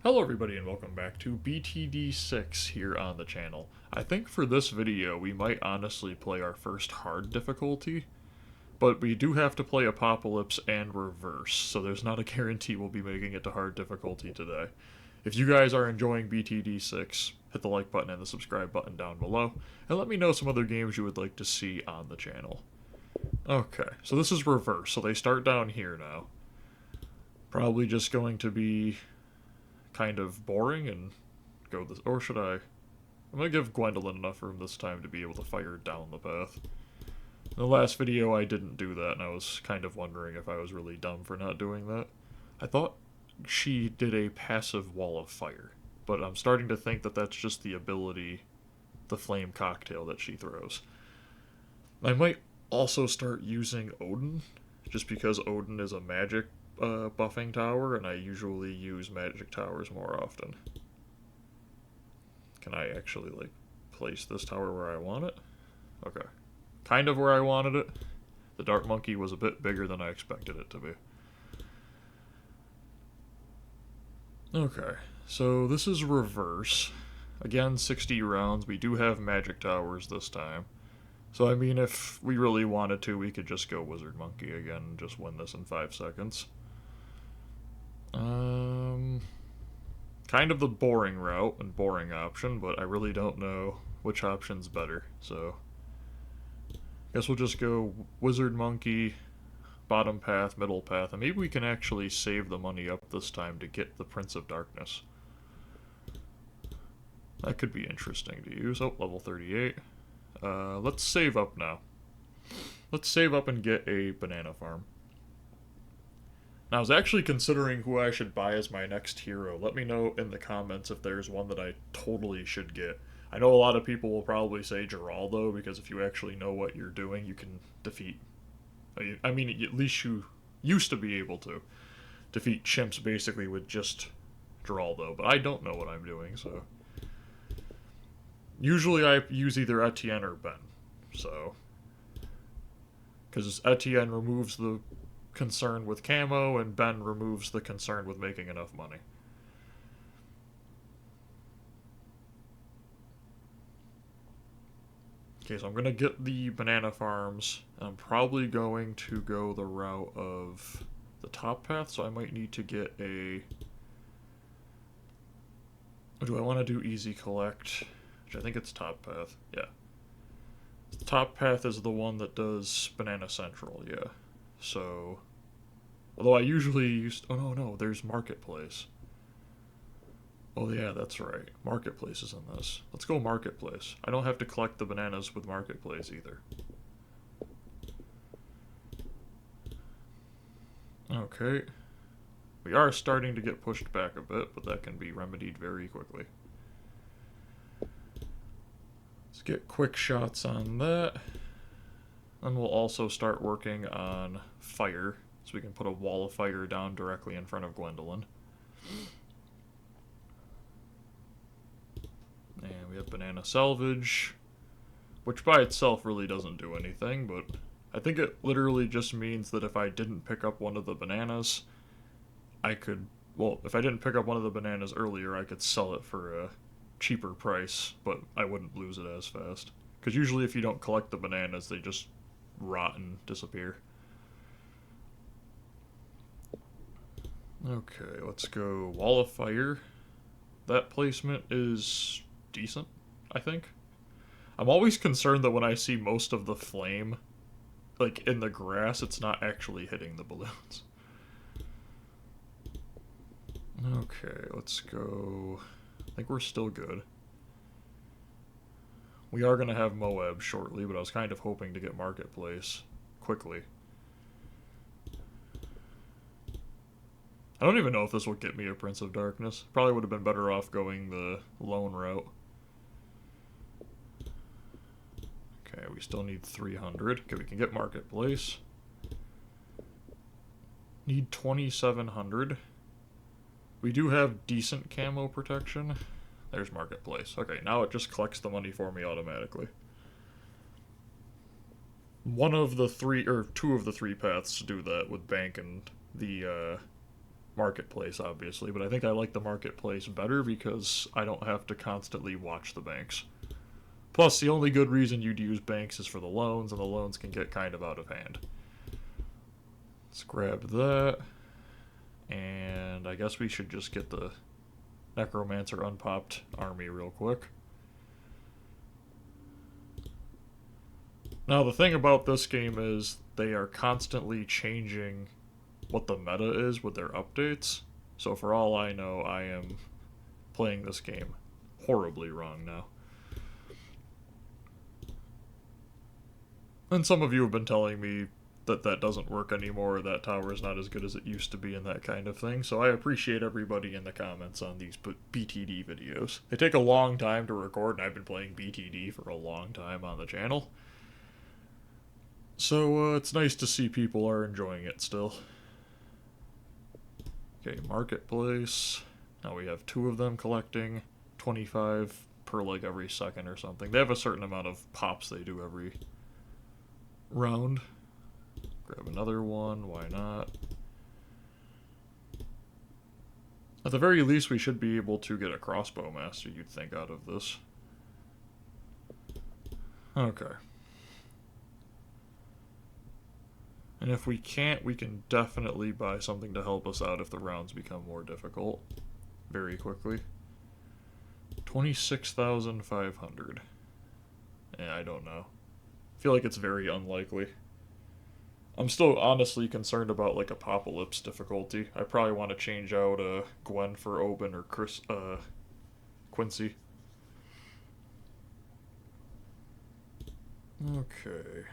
Hello everybody and welcome back to BTD6 here on the channel. I think for this video we might honestly play our first hard difficulty, but we do have to play Apocalypse and Reverse, so there's not a guarantee we'll be making it to hard difficulty today. If you guys are enjoying BTD6, hit the like button and the subscribe button down below, and let me know some other games you would like to see on the channel. Okay, so this is Reverse, so they start down here now. Probably just going to be kind of boring and go this, or should I? I'm gonna give Gwendolyn enough room this time to be able to fire down the path. In the last video I didn't do that, and I was kind of wondering if I was really dumb for not doing that. I thought she did a passive wall of fire, but I'm starting to think that that's just the ability, the flame cocktail that she throws. I might also start using Odin, just because Odin is a magic buffing tower, and I usually use magic towers more often. Can I actually, like, place this tower where I want it? Okay. Kind of where I wanted it. The Dark Monkey was a bit bigger than I expected it to be. Okay, so this is Reverse. Again, 60 rounds. We do have magic towers this time. So, I mean, if we really wanted to, we could just go Wizard Monkey again and just win this in 5 seconds. Kind of the boring route and boring option, but I really don't know which option's better, so guess we'll just go Wizard Monkey, bottom path, middle path, and maybe we can actually save the money up this time to get the Prince of Darkness. That could be interesting to use. Oh, level 38. Let's save up now. Let's save up and get a banana farm. Now, I was actually considering who I should buy as my next hero. Let me know in the comments if there's one that I totally should get. I know a lot of people will probably say Geraldo, because if you actually know what you're doing, you can defeat... I mean, at least you used to be able to defeat chimps basically with just Geraldo, but I don't know what I'm doing, so... Usually I use either Etienne or Ben, so... Because Etienne removes the concern with camo, and Ben removes the concern with making enough money. Okay, so I'm going to get the banana farms, and I'm probably going to go the route of the top path, so I might need to get a... Or do I want to do easy collect? Which I think it's top path, yeah. The top path is the one that does Banana Central, yeah. So... Although I usually used... Oh, no, there's Marketplace. Oh, yeah, that's right. Marketplace is in this. Let's go Marketplace. I don't have to collect the bananas with Marketplace either. Okay. We are starting to get pushed back a bit, but that can be remedied very quickly. Let's get quick shots on that. And we'll also start working on fire, so we can put a wall of fire down directly in front of Gwendolyn. And we have Banana Salvage, which by itself really doesn't do anything, but I think it literally just means that if I didn't pick up one of the bananas, I could... Well, if I didn't pick up one of the bananas earlier, I could sell it for a cheaper price, but I wouldn't lose it as fast. Because usually if you don't collect the bananas, they just rot and disappear. Okay, let's go Wall of Fire. That placement is decent, I think. I'm always concerned that when I see most of the flame, like, in the grass, it's not actually hitting the balloons. Okay, let's go... I think we're still good. We are going to have Moab shortly, but I was kind of hoping to get Marketplace quickly. I don't even know if this will get me a Prince of Darkness. Probably would have been better off going the lone route. Okay, we still need 300. Okay, we can get Marketplace. Need 2,700. We do have decent camo protection. There's Marketplace. Okay, now it just collects the money for me automatically. One of the three, or two of the three paths do that with bank and the marketplace, obviously, but I think I like the marketplace better because I don't have to constantly watch the banks. Plus, the only good reason you'd use banks is for the loans, and the loans can get kind of out of hand. Let's grab that. And I guess we should just get the Necromancer unpopped army real quick. Now, the thing about this game is they are constantly changing what the meta is with their updates. So for all I know, I am playing this game horribly wrong now. And some of you have been telling me that that doesn't work anymore, or that tower is not as good as it used to be, and that kind of thing. So I appreciate everybody in the comments on these BTD videos. They take a long time to record, and I've been playing BTD for a long time on the channel. So it's nice to see people are enjoying it still. Okay, marketplace. Now we have 2 of them collecting 25 per like every second or something. They have a certain amount of pops they do every round. Grab another one, why not? At the very least, we should be able to get a crossbow master, you'd think, out of this. Okay. And if we can't, we can definitely buy something to help us out if the rounds become more difficult very quickly. 26,500. I don't know. I feel like it's very unlikely. I'm still honestly concerned about like Apocalypse difficulty. I probably want to change out Gwen for Oben or Quincy. Okay.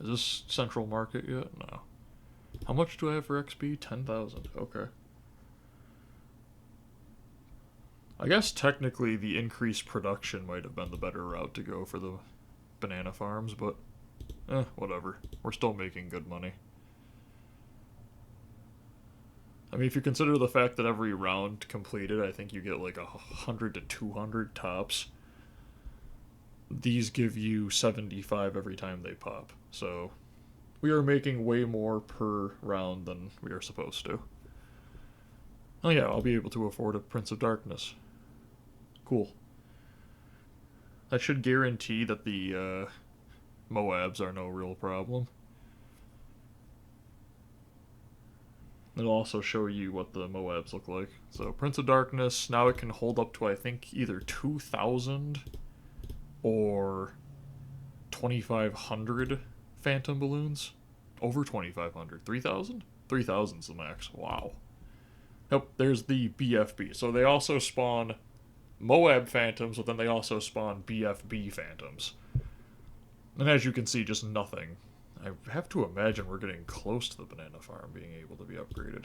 Is this Central Market yet? No. How much do I have for XP? 10,000. Okay. I guess technically the increased production might have been the better route to go for the banana farms, but whatever. We're still making good money. I mean, if you consider the fact that every round completed, I think you get like 100 to 200 tops. These give you 75 every time they pop. So we are making way more per round than we are supposed to. Oh yeah, I'll be able to afford a Prince of Darkness. Cool. That should guarantee that the Moabs are no real problem. It'll also show you what the Moabs look like. So Prince of Darkness, now it can hold up to I think either 2,000 or 2,500 phantom balloons. Over 2,500. 3,000? 3,000's the max. Wow. Yep, there's the BFB. So they also spawn Moab phantoms, but then they also spawn BFB phantoms. And as you can see, just nothing. I have to imagine we're getting close to the banana farm being able to be upgraded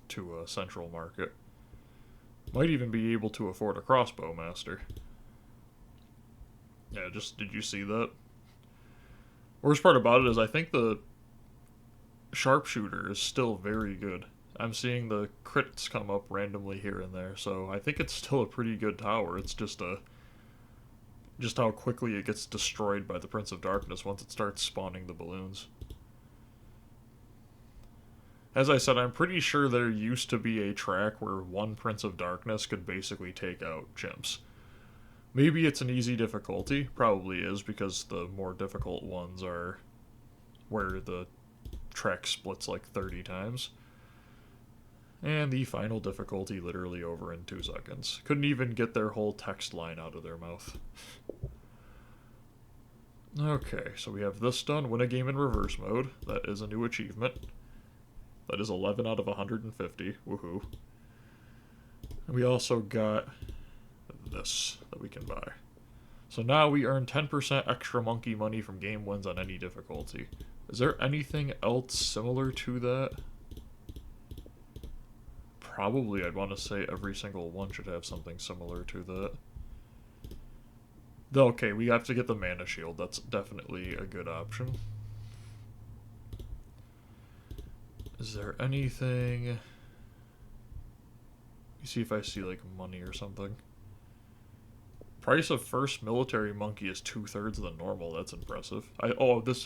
to a central market. Might even be able to afford a crossbow master. Yeah, just, did you see that? Worst part about it is I think the sharpshooter is still very good. I'm seeing the crits come up randomly here and there, so I think it's still a pretty good tower. It's just how quickly it gets destroyed by the Prince of Darkness once it starts spawning the balloons. As I said, I'm pretty sure there used to be a track where one Prince of Darkness could basically take out chimps. Maybe it's an easy difficulty, probably is, because the more difficult ones are where the track splits like 30 times. And the final difficulty literally over in 2 seconds. Couldn't even get their whole text line out of their mouth. Okay, so we have this done. Win a game in reverse mode. That is a new achievement. That is 11 out of 150. Woohoo. And we also got this that we can buy. So now we earn 10% extra monkey money from game wins on any difficulty. Is there anything else similar to that? Probably, I'd want to say every single one should have something similar to that. Okay, we have to get the mana shield. That's definitely a good option. Is there anything... Let me see if I see, like, money or something. Price of first military monkey is 2/3 of the normal. That's impressive. This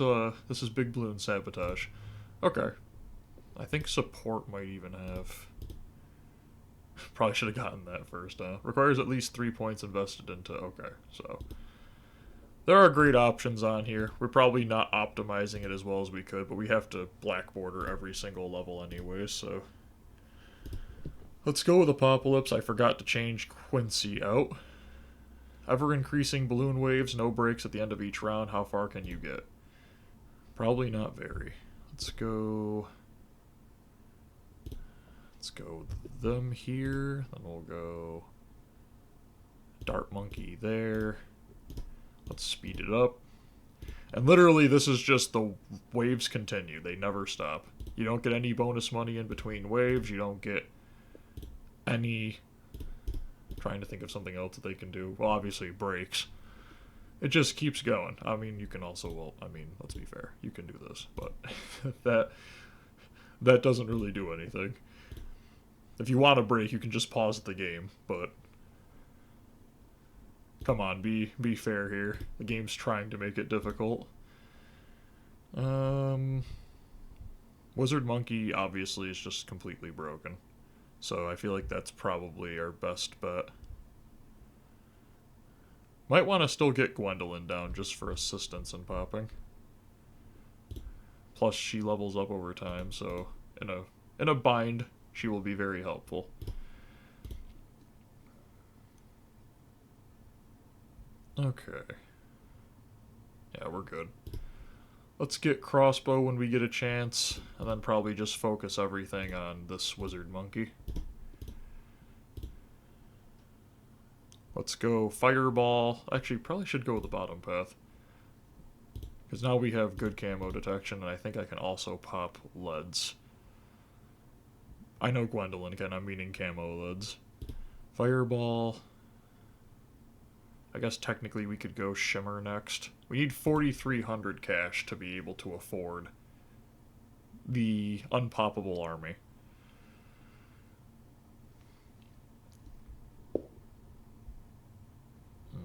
is big balloon sabotage. Okay. I think support might even have. Probably should have gotten that first, huh? Requires at least 3 points invested into. Okay, so. There are great options on here. We're probably not optimizing it as well as we could, but we have to black border every single level anyway, so. Let's go with Apocalypse. I forgot to change Quincy out. Ever increasing balloon waves, no breaks at the end of each round. How far can you get? Probably not very. Let's go with them here. Then we'll go Dart Monkey there. Let's speed it up. And literally, this is just the waves continue. They never stop. You don't get any bonus money in between waves. You don't get any... Trying to think of something else that they can do. Well, obviously, breaks. It just keeps going. I mean, you can also... Well, I mean, let's be fair. You can do this. But that doesn't really do anything. If you want to break, you can just pause the game. But... Come on, be fair here. The game's trying to make it difficult. Wizard Monkey obviously is just completely broken. So I feel like that's probably our best bet. Might want to still get Gwendolyn down just for assistance in popping. Plus she levels up over time, so in a bind, she will be very helpful. Okay. Yeah, we're good. Let's get crossbow when we get a chance, and then probably just focus everything on this wizard monkey. Let's go fireball. Actually, probably should go with the bottom path. Because now we have good camo detection, and I think I can also pop leads. I know Gwendolyn can, I'm meaning camo leads. Fireball. I guess technically we could go Shimmer next. We need 4,300 cash to be able to afford the unpoppable army.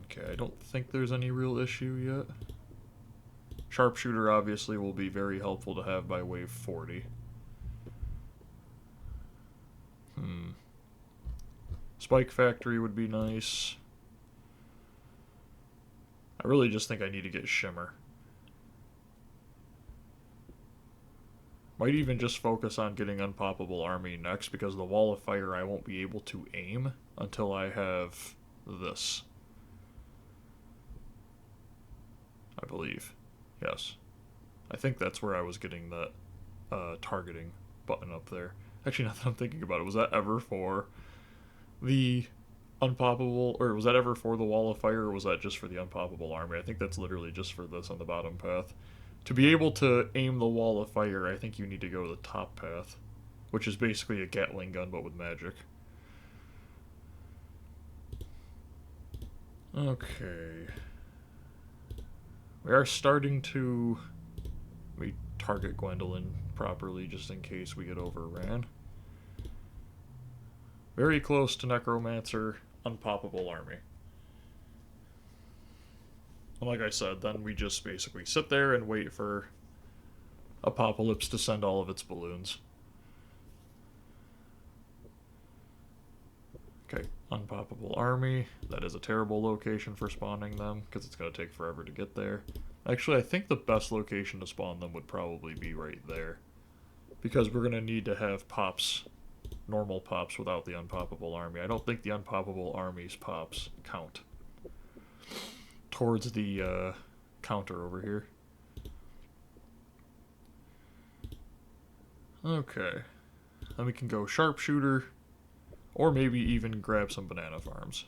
Okay, I don't think there's any real issue yet. Sharpshooter obviously will be very helpful to have by wave 40. Spike Factory would be nice. I really just think I need to get Shimmer. Might even just focus on getting Unpoppable Army next, because the Wall of Fire I won't be able to aim until I have this. I believe. Yes. I think that's where I was getting that targeting button up there. Actually, now that I'm thinking about it, was that ever for the Unpoppable, or was that ever for the Wall of Fire, or was that just for the Unpoppable Army? I think that's literally just for this on the bottom path. To be able to aim the Wall of Fire, I think you need to go to the top path, which is basically a Gatling gun, but with magic. Okay. We are starting to... We target Gwendolyn properly, just in case we get overran. Very close to Necromancer, Unpoppable Army. And like I said, then we just basically sit there and wait for Apocalypse to send all of its balloons. Okay, Unpoppable Army. That is a terrible location for spawning them, because it's going to take forever to get there. Actually, I think the best location to spawn them would probably be right there, because we're going to need to have pops, normal pops, without the Unpoppable Army. I don't think the Unpoppable Army's pops count towards the counter over here. Okay. Then we can go Sharpshooter, or maybe even grab some banana farms.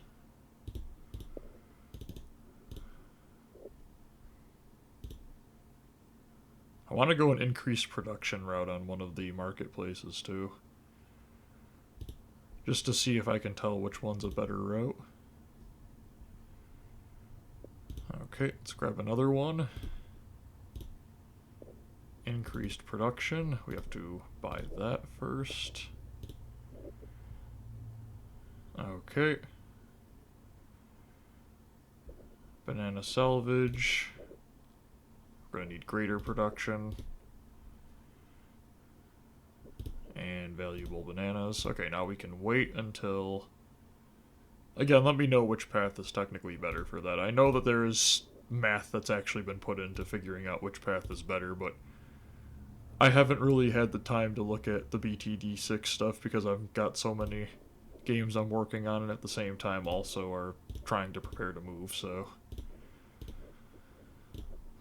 I want to go an increased production route on one of the marketplaces too, just to see if I can tell which one's a better route. Okay, let's grab another one. Increased production. We have to buy that first. Okay. Banana salvage. We're going to need greater production. And valuable bananas. Okay, now we can wait until... Again, let me know which path is technically better for that. I know that there is math that's actually been put into figuring out which path is better, but I haven't really had the time to look at the BTD6 stuff because I've got so many games I'm working on and at the same time also are trying to prepare to move, so...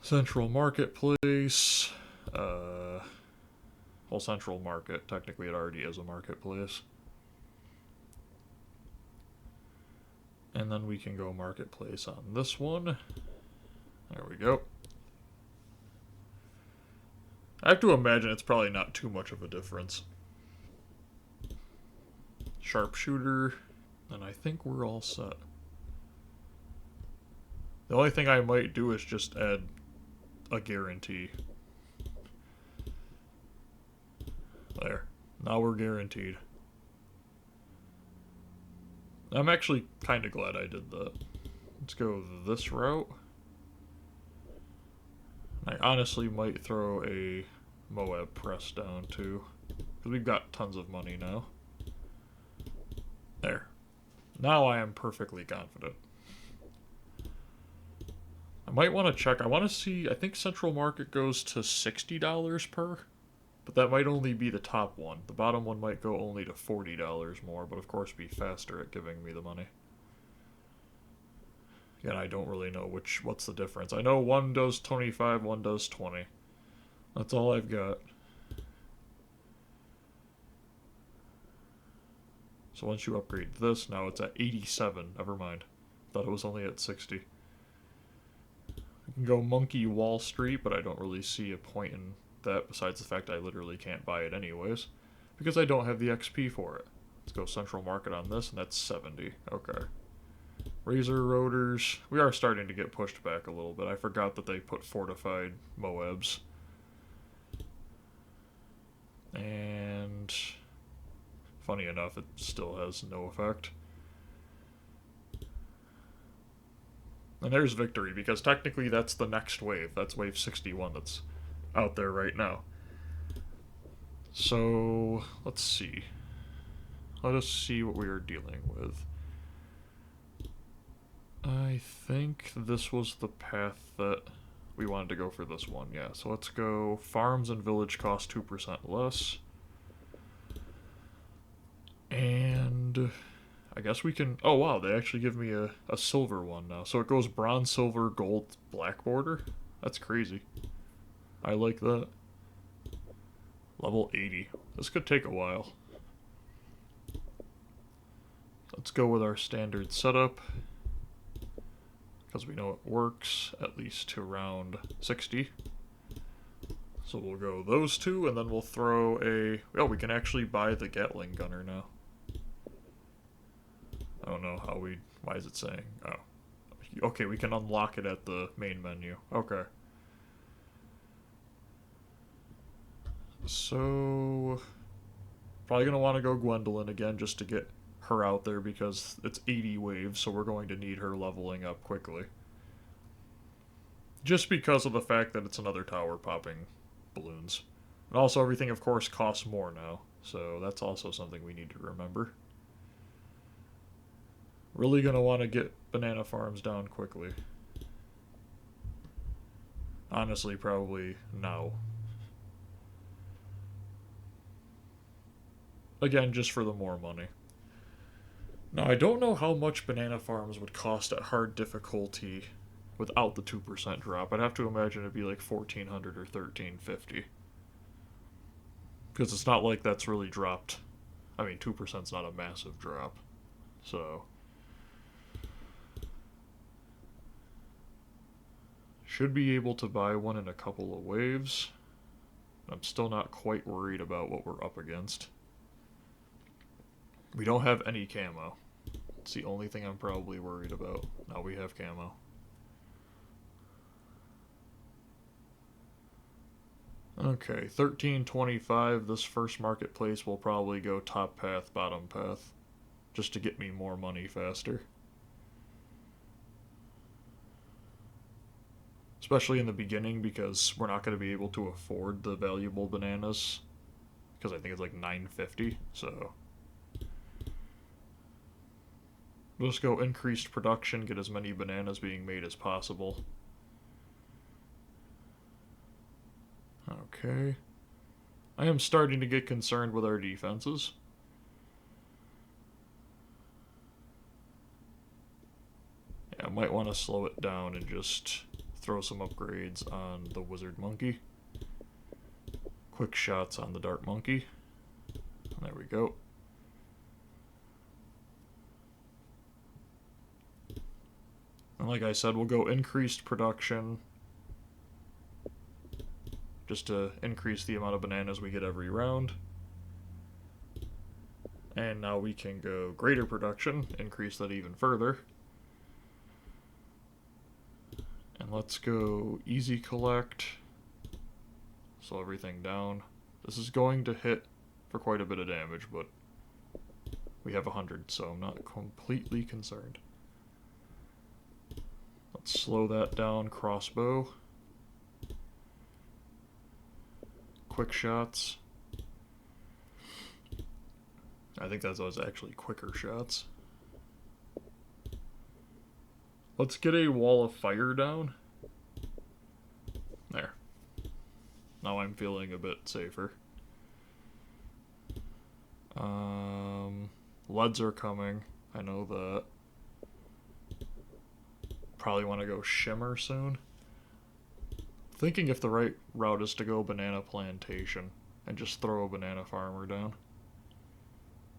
Central Marketplace. Well, Central Market. Technically it already is a marketplace. And then we can go marketplace on this one. There we go. I have to imagine it's probably not too much of a difference. Sharpshooter. And I think we're all set. The only thing I might do is just add a guarantee. There. Now we're guaranteed. I'm actually kind of glad I did that. Let's go this route. I honestly might throw a Moab press down too, because we've got tons of money now. There. Now I am perfectly confident. I might want to check. I want to see, I think Central Market goes to $60 per, but that might only be the top one. The bottom one might go only to $40 more, but of course be faster at giving me the money. Again, I don't really know what's the difference. I know one does 25, one does 20. That's all I've got. So once you upgrade this, now it's at 87. Never mind. Thought it was only at 60. I can go Monkey Wall Street, but I don't really see a point in that besides the fact I literally can't buy it anyways, because I don't have the XP for it. Let's go Central Market on this, and that's 70. Okay. Razor Rotors. We are starting to get pushed back a little bit. I forgot that they put fortified Moabs. And funny enough, it still has no effect. And there's victory, because technically that's the next wave. That's wave 61 that's out there right now. So, let's see. Let us see what we are dealing with. I think this was the path that we wanted to go for this one, yeah. So let's go farms and village cost 2% less. And I guess we can... Oh, wow, they actually give me a silver one now. So it goes bronze, silver, gold, black border. That's crazy. I like that. Level 80. This could take a while. Let's go with our standard setup, because we know it works, at least to round 60. So we'll go those two, and then we'll throw a... Oh, we can actually buy the Gatling gunner now. I don't know how we... Why is it saying? Oh. Okay, we can unlock it at the main menu. Okay. So... Probably going to want to go Gwendolyn again just to get her out there because it's 80 waves, so we're going to need her leveling up quickly. Just because of the fact that it's another tower popping balloons. And also everything, of course, costs more now, so that's also something we need to remember. Really going to want to get banana farms down quickly. Honestly, probably now. Again, just for the more money. Now, I don't know how much banana farms would cost at hard difficulty without the 2% drop. I'd have to imagine it'd be like 1400 or 1350. Because it's not like that's really dropped. I mean, 2%'s not a massive drop. So... Should be able to buy one in a couple of waves. I'm still not quite worried about what we're up against. We don't have any camo. It's the only thing I'm probably worried about. Now we have camo. Okay, 1325. This first marketplace will probably go top path, bottom path, just to get me more money faster. especially in the beginning because we're not going to be able to afford the valuable bananas because I think it's like 950. So we'll just go increased production, get as many bananas being made as possible. Okay. I am starting to get concerned with our defenses. Yeah, I might want to slow it down and just throw some upgrades on the wizard monkey. Quick shots on the dart monkey. There we go. And like I said, we'll go increased production just to increase the amount of bananas we get every round. And now we can go greater production, increase that even further. And let's go easy collect. Slow everything down. This is going to hit for quite a bit of damage, but we have 100, so I'm not completely concerned. Let's slow that down, crossbow. Quick shots. I think that was actually quicker shots. Let's get a wall of fire down. There. Now I'm feeling a bit safer. Leads are coming. I know that. Probably want to go shimmer soon. Thinking if the right route is to go banana plantation and just throw a banana farmer down.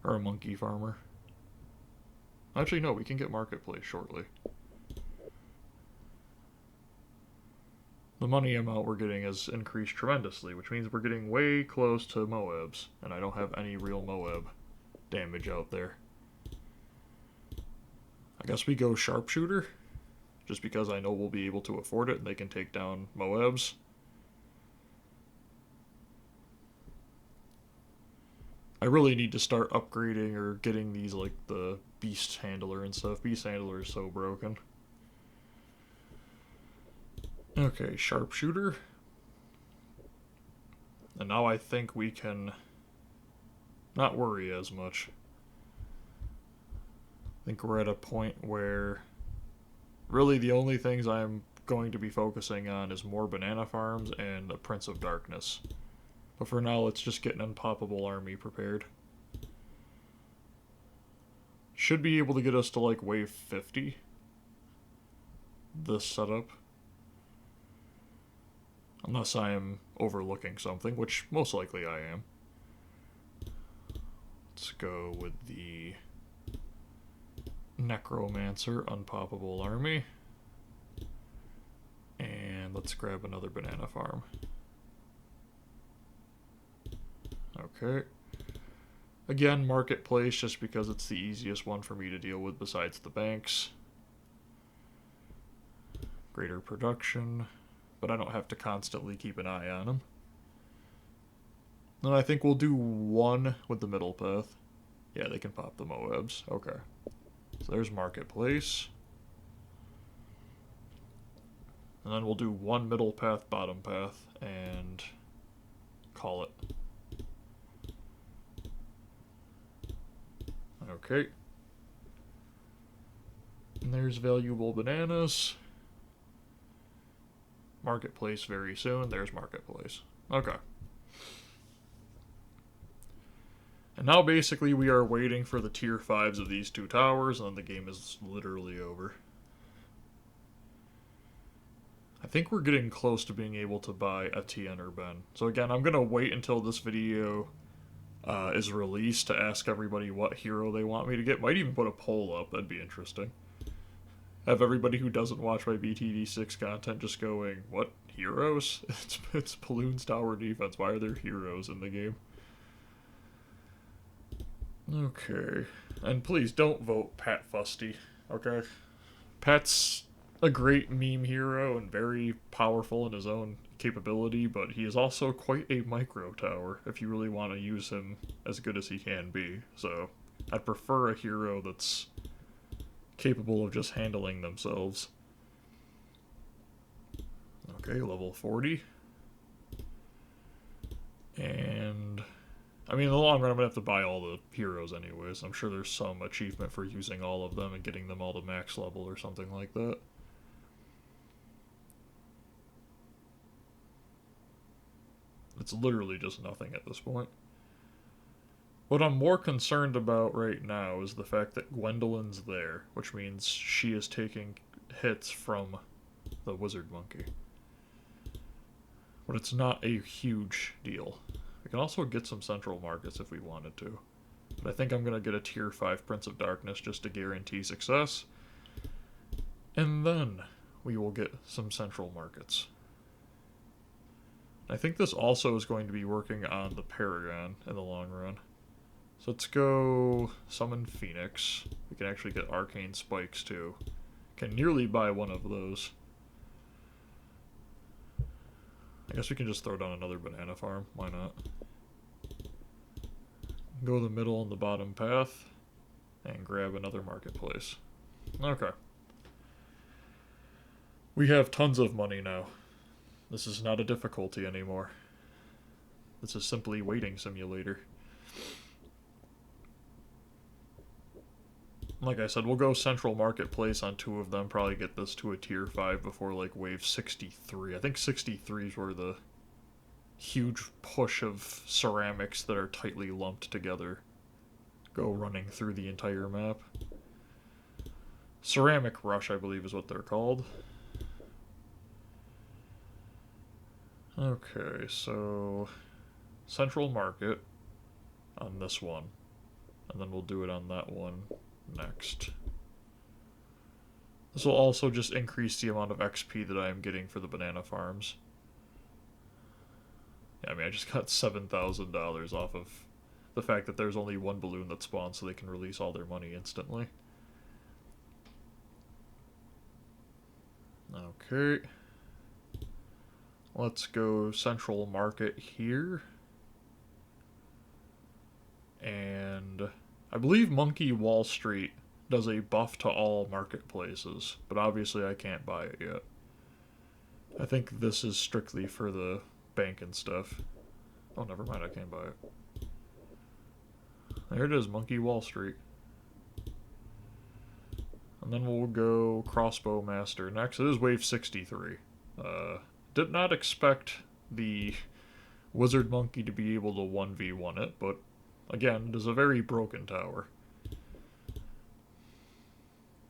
Or a monkey farmer. Actually, no, we can get marketplace shortly. The money amount we're getting has increased tremendously, which means we're getting way close to Moabs, and I don't have any real Moab damage out there. I guess we go sharpshooter, just because I know we'll be able to afford it and they can take down Moabs. I really need to start upgrading or getting these, like, the beast handler and stuff. Beast handler is so broken. Okay, sharpshooter. And now I think we can not worry as much. I think we're at a point where really the only things I'm going to be focusing on is more banana farms and the Prince of Darkness. But for now, let's just get an unpoppable army prepared. Should be able to get us to like wave 50. This setup. Unless I am overlooking something, which most likely I am. Let's go with the Necromancer unpoppable army. And let's grab another banana farm. Okay. Again, marketplace, just because it's the easiest one for me to deal with besides the banks. Greater production, but I don't have to constantly keep an eye on them. And I think we'll do one with the middle path. Yeah, they can pop the Moabs. Okay. So there's marketplace. And then we'll do one middle path, bottom path, and call it. Okay. And there's valuable bananas. Marketplace very soon. There's marketplace. Okay. And now basically we are waiting for the tier 5s of these two towers, and then the game is literally over. I think we're getting close to being able to buy Etienne or Ben. So again, I'm going to wait until this video is released to ask everybody what hero they want me to get. Might even put a poll up. That'd be interesting. Have everybody who doesn't watch my BTD6 content just going, what, heroes? It's Bloons Tower Defense. Why are there heroes in the game? Okay. And please don't vote Pat Fusty, okay? Pat's a great meme hero and very powerful in his own capability, but he is also quite a micro tower if you really want to use him as good as he can be. So I'd prefer a hero that's capable of just handling themselves. Okay, level 40. And I mean, in the long run, I'm going to have to buy all the heroes anyways. I'm sure there's some achievement for using all of them and getting them all to max level or something like that. It's literally just nothing at this point. What I'm more concerned about right now is the fact that Gwendolyn's there, which means she is taking hits from the wizard monkey. But it's not a huge deal. We can also get some central markets if we wanted to. But I think I'm going to get a tier 5 Prince of Darkness just to guarantee success. And then we will get some central markets. I think this also is going to be working on the Paragon in the long run. So let's go summon Phoenix. We can actually get Arcane Spikes too. Can nearly buy one of those. I guess we can just throw down another banana farm. Why not? Go the middle and the bottom path. And grab another marketplace. Okay. We have tons of money now. This is not a difficulty anymore. This is simply waiting simulator. Like I said, we'll go Central Marketplace on 2 of them, probably get this to a tier 5 before like wave 63. I think 63 is where the huge push of ceramics that are tightly lumped together go running through the entire map. Ceramic Rush, I believe, is what they're called. Okay, so Central Market on this one, and then we'll do it on that one next. This will also just increase the amount of XP that I am getting for the banana farms. Yeah, I mean, I just got $7,000 off of the fact that there's only one balloon that spawns so they can release all their money instantly. Okay. Let's go Central Market here. And I believe Monkey Wall Street does a buff to all marketplaces, but obviously I can't buy it yet. I think this is strictly for the bank and stuff. Oh, never mind, I can't buy it. There it is, Monkey Wall Street. And then we'll go Crossbow Master next. It is wave 63. Did not expect the Wizard Monkey to be able to 1v1 it, but again, it is a very broken tower.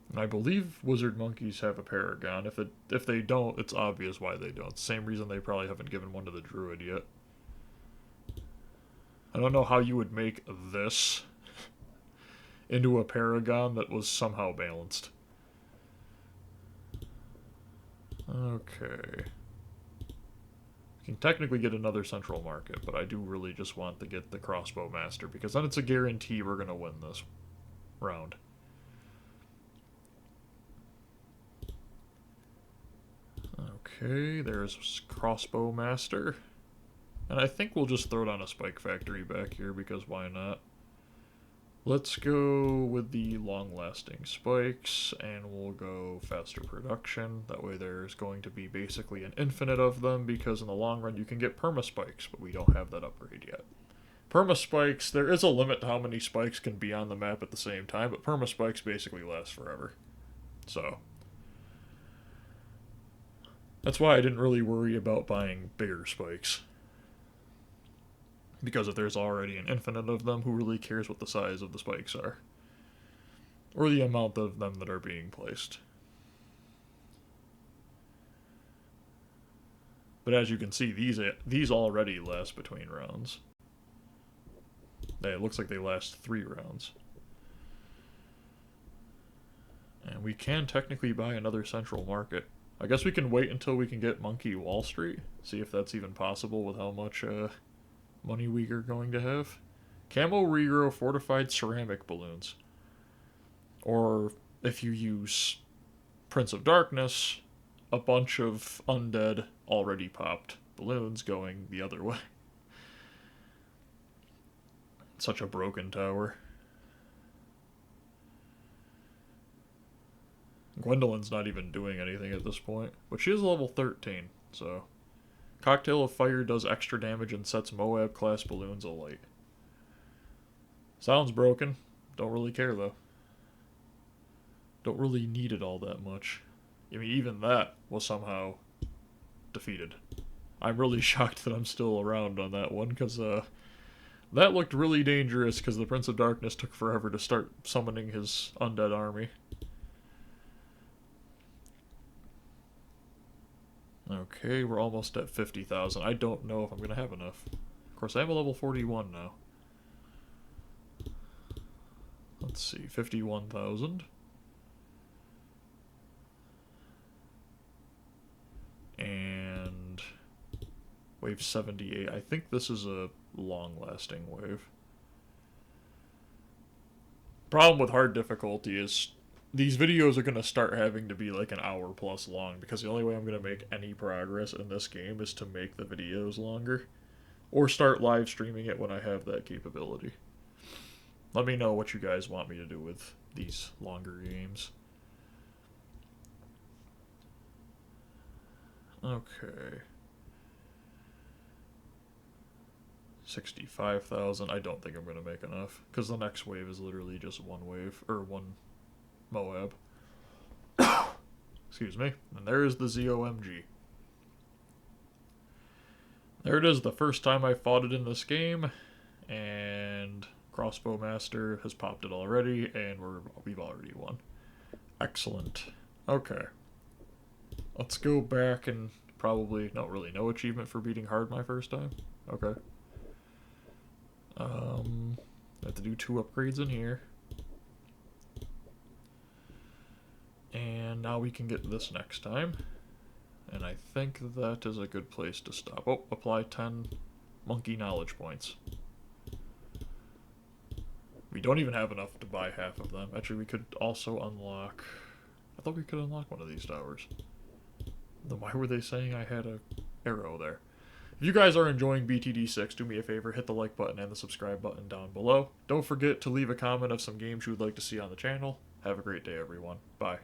And I believe Wizard Monkeys have a Paragon. If they don't, it's obvious why they don't. Same reason they probably haven't given one to the Druid yet. I don't know how you would make this into a Paragon that was somehow balanced. Okay. We can technically get another Central Market, but I do really just want to get the Crossbow Master, because then it's a guarantee we're going to win this round. Okay, there's Crossbow Master. And I think we'll just throw down a Spike Factory back here, because why not? Let's go with the long-lasting spikes, and we'll go faster production. That way there's going to be basically an infinite of them, because in the long run you can get perma-spikes, but we don't have that upgrade yet. Perma-spikes, there is a limit to how many spikes can be on the map at the same time, but perma-spikes basically last forever. So that's why I didn't really worry about buying bigger spikes. Because if there's already an infinite of them, who really cares what the size of the spikes are? Or the amount of them that are being placed. But as you can see, these already last between rounds. It looks like they last 3 rounds. And we can technically buy another Central Market. I guess we can wait until we can get Monkey Wall Street. See if that's even possible with how much money we are going to have. Camo regrow fortified ceramic balloons. Or if you use Prince of Darkness, a bunch of undead already popped balloons going the other way. Such a broken tower. Gwendolyn's not even doing anything at this point, but she is level 13, So, Cocktail of Fire does extra damage and sets Moab class balloons alight. Sounds broken. Don't really care though. Don't really need it all that much. I mean, even that was somehow defeated. I'm really shocked that I'm still around on that one, because that looked really dangerous, because the Prince of Darkness took forever to start summoning his undead army. Okay, we're almost at 50,000. I don't know if I'm going to have enough. Of course, I am a level 41 now. Let's see, 51,000. And wave 78. I think this is a long-lasting wave. Problem with hard difficulty is these videos are going to start having to be like an hour plus long, because the only way I'm going to make any progress in this game is to make the videos longer, or start live streaming it when I have that capability. Let me know what you guys want me to do with these longer games. Okay. 65,000. I don't think I'm going to make enough, because the next wave is literally just one wave, or one Moab. Excuse me. And there is the ZOMG. There it is, the first time I fought it in this game, and Crossbow Master has popped it already, and we've already won. Excellent. Okay. Let's go back and probably, no, really no achievement for beating hard my first time. Okay. I have to do 2 upgrades in here. And now we can get this next time. And I think that is a good place to stop. Oh, apply 10 monkey knowledge points. We don't even have enough to buy half of them. Actually, we could also unlock... I thought we could unlock one of these towers. Then why were they saying I had a arrow there? If you guys are enjoying BTD6, do me a favor, hit the like button and the subscribe button down below. Don't forget to leave a comment of some games you would like to see on the channel. Have a great day, everyone. Bye.